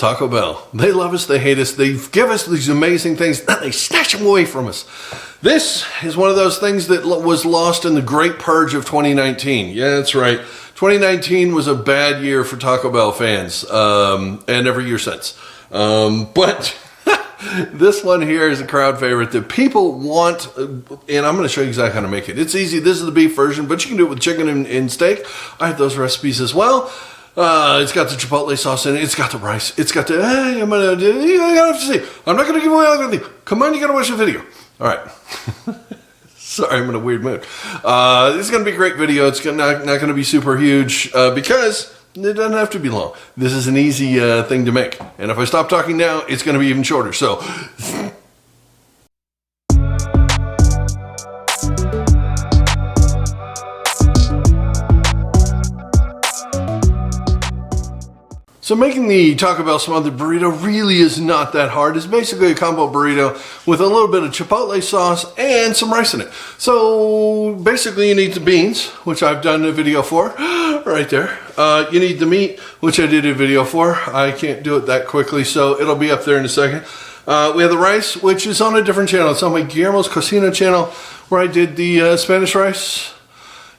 Taco Bell. They love us, they hate us, they give us these amazing things, and they snatch them away from us. This is one of those things that was lost in the great purge of 2019. Yeah, that's right. 2019 was a bad year for Taco Bell fans, and every year since. But this one here is a crowd favorite that people want, and I'm going to show you exactly how to make it. It's easy. This is the beef version, but you can do it with chicken and steak. I have those recipes as well. It's got the Chipotle sauce in it. It's got the rice. It's got the, you have to see. I'm not going to give away everything. Come on, you got to watch the video. All right. Sorry, I'm in a weird mood. This is going to be a great video. It's not going to be super huge because it doesn't have to be long. This is an easy thing to make. And if I stop talking now, it's going to be even shorter. So, making the Taco Bell Smothered Burrito really is not that hard. It's basically a combo burrito with a little bit of Chipotle sauce and some rice in it. So basically you need the beans, which I've done a video for, right there. You need the meat, which I did a video for. I can't do it that quickly, so it'll be up there in a second. We have the rice, which is on a different channel. It's on my Guillermo's Cocina channel, where I did the Spanish rice.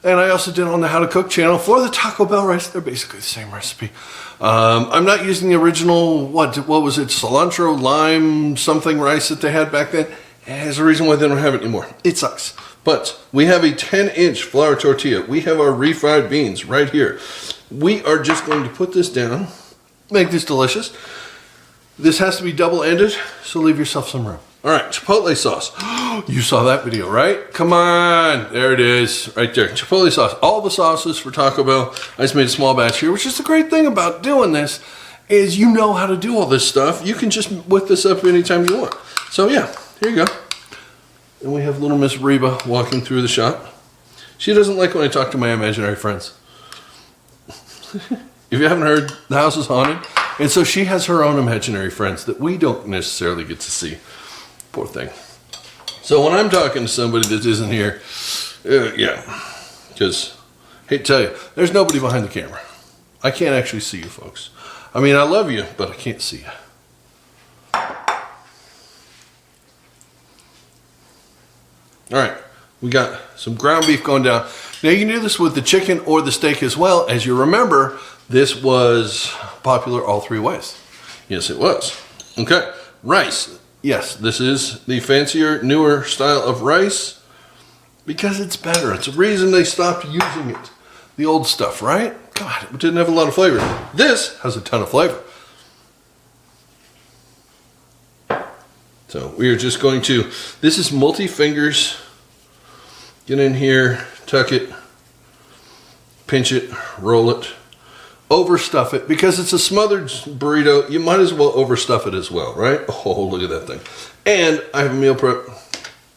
And I also did on the How to Cook channel for the Taco Bell rice. They're basically the same recipe. I'm not using the original, what was it, cilantro, lime, something rice that they had back then. There's a reason why they don't have it anymore. It sucks. But we have a 10-inch flour tortilla. We have our refried beans right here. We are just going to put this down, make this delicious. This has to be double-ended, so leave yourself some room. All right, Chipotle sauce. You saw that video, right? Come on. There it is, right there. Chipotle sauce. All the sauces for Taco Bell. I just made a small batch here, which is the great thing about doing this, is you know how to do all this stuff. You can just whip this up anytime you want. So yeah, here you go. And we have little Miss Reba walking through the shop. She doesn't like when I talk to my imaginary friends. If you haven't heard, the house is haunted. And so she has her own imaginary friends that we don't necessarily get to see. Poor thing. So when I'm talking to somebody that isn't here, yeah, because, hate to tell you, there's nobody behind the camera. I can't actually see you folks. I mean, I love you, but I can't see you. All right, we got some ground beef going down. Now you can do this with the chicken or the steak as well. As you remember, this was popular all three ways. Yes, it was. Okay, rice. Yes, this is the fancier, newer style of rice because it's better. It's a reason they stopped using it. The old stuff, right? God, it didn't have a lot of flavor. This has a ton of flavor. So we are just going to, this is multi-fingers. Get in here, tuck it, pinch it, roll it. Overstuff it because it's a smothered burrito. You might as well overstuff it as well, right? Oh, look at that thing. And I have a meal prep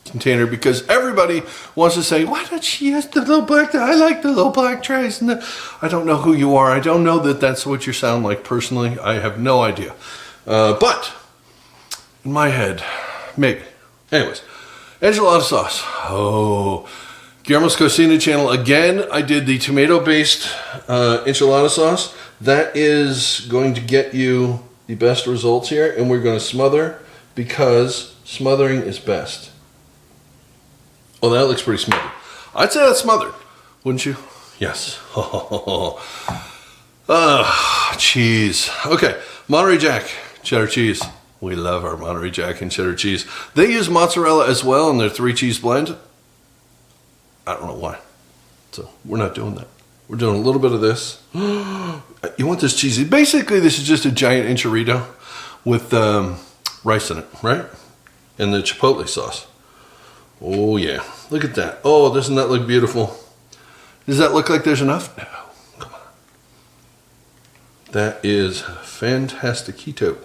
container because everybody wants to say, why don't you use the little black? I like the little black trays. And I don't know who you are. I don't know that that's what you sound like personally. I have no idea. But in my head, maybe. Anyways, enchilada sauce. Oh, Guillermo's Cocina channel, again, I did the tomato-based enchilada sauce. That is going to get you the best results here, and we're going to smother because smothering is best. Oh, that looks pretty smothered. I'd say that's smothered, wouldn't you? Yes. Cheese. Okay, Monterey Jack, cheddar cheese. We love our Monterey Jack and cheddar cheese. They use mozzarella as well in their 3-cheese blend. I don't know why. So we're not doing that. We're doing a little bit of this. You want this cheesy? Basically, this is just a giant enchilada with rice in it, right? And the Chipotle sauce. Oh yeah, look at that. Oh, doesn't that look beautiful? Does that look like there's enough? No, come on. That is fantastiquito.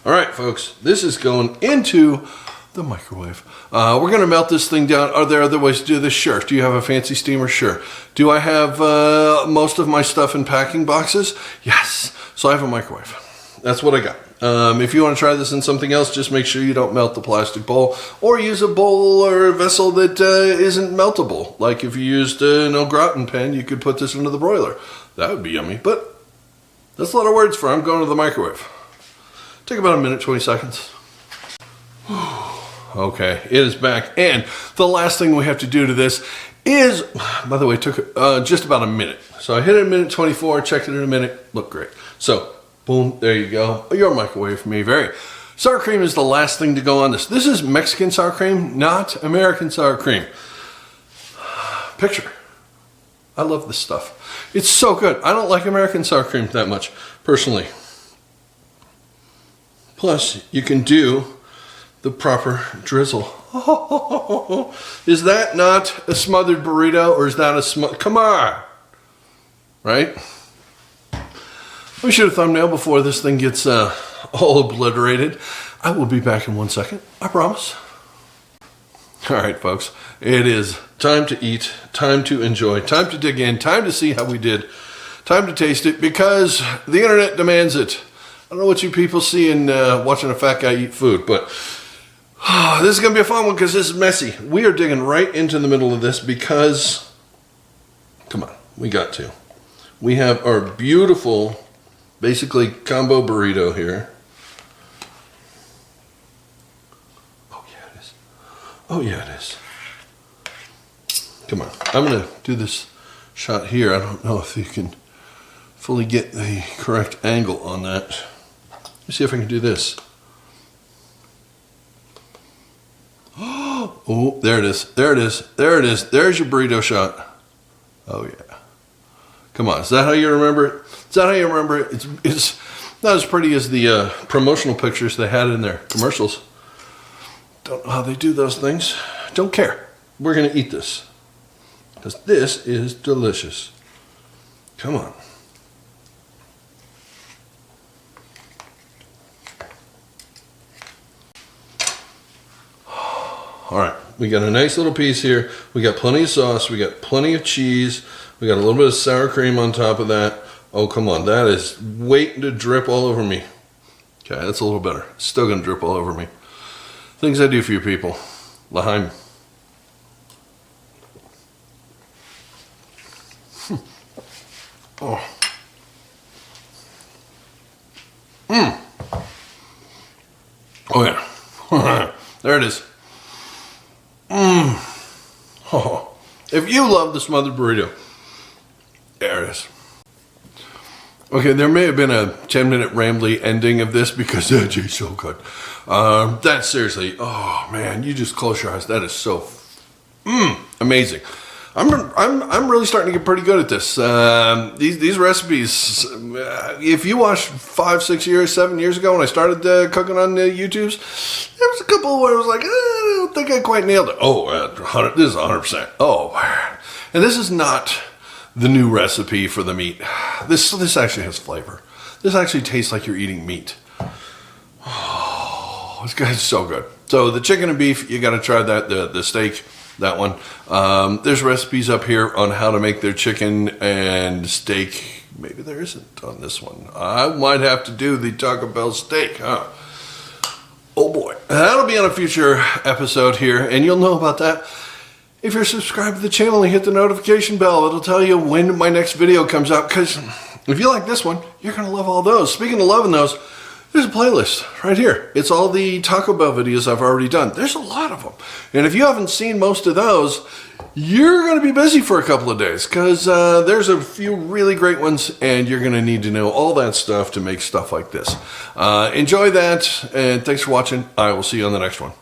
All right, folks, this is going into the microwave. We're gonna melt this thing down. Are there other ways to do this? Sure. Do you have a fancy steamer? Sure. Do I have most of my stuff in packing boxes? Yes. So I have a microwave. That's what I got. If you want to try this in something else, just make sure you don't melt the plastic bowl, or use a bowl or a vessel that isn't meltable. Like if you used an au gratin pan, you could put this into the broiler. That would be yummy, but that's a lot of words for I'm going to the microwave. Take about a minute, 20 seconds. Okay, it is back. And the last thing we have to do to this is, by the way, it took just about a minute. So I hit it at minute 24, checked it in a minute, looked great. So, boom, there you go. Your microwave for me, very. Sour cream is the last thing to go on this. This is Mexican sour cream, not American sour cream. Picture. I love this stuff. It's so good. I don't like American sour cream that much, personally. Plus, you can do the proper drizzle. Is that not a smothered burrito, or is that a come on, right? Let me shoot a thumbnail before this thing gets all obliterated. I will be back in 1 second, I promise. All right, folks, it is time to eat, time to enjoy, time to dig in, time to see how we did, time to taste it, because the internet demands it. I don't know what you people see in watching a fat guy eat food, but this is going to be a fun one because this is messy. We are digging right into the middle of this because, come on, we got to. We have our beautiful, basically combo burrito here. Oh yeah, it is. Oh yeah, it is. Come on, I'm going to do this shot here. I don't know if you can fully get the correct angle on that. Let me see if I can do this. Oh, there it is. There it is. There it is. There's your burrito shot. Oh, yeah. Come on. Is that how you remember it? Is that how you remember it? It's not as pretty as the promotional pictures they had in their commercials. Don't know how they do those things. Don't care. We're going to eat this. Because this is delicious. Come on. All right, we got a nice little piece here. We got plenty of sauce. We got plenty of cheese. We got a little bit of sour cream on top of that. Oh, come on. That is waiting to drip all over me. Okay, that's a little better. Still going to drip all over me. Things I do for you people. L'chaim. Oh. Oh, yeah. There it is. Oh, if you love the smothered burrito, there it is. Okay, there may have been a 10-minute rambly ending of this because that tastes so good. That's seriously, oh man, you just close your eyes. That is so amazing. I'm really starting to get pretty good at this. These recipes, if you watched 5, 6 years, 7 years ago when I started cooking on YouTubes, there was a couple where I was like, I don't think I quite nailed it. Oh, this is 100%. Oh, and this is not the new recipe for the meat. This actually has flavor. This actually tastes like you're eating meat. Oh, this guy's so good. So the chicken and beef, you got to try that. The steak. That one. There's recipes up here on how to make their chicken and steak. Maybe there isn't on this one. I might have to do the Taco Bell steak, huh? Oh boy. That'll be on a future episode here, and you'll know about that if you're subscribed to the channel and hit the notification bell. It'll tell you when my next video comes out, because if you like this one, you're going to love all those. Speaking of loving those, there's a playlist right here. It's all the Taco Bell videos I've already done. There's a lot of them. And if you haven't seen most of those, you're going to be busy for a couple of days because there's a few really great ones and you're going to need to know all that stuff to make stuff like this. Enjoy that, and thanks for watching. I will see you on the next one.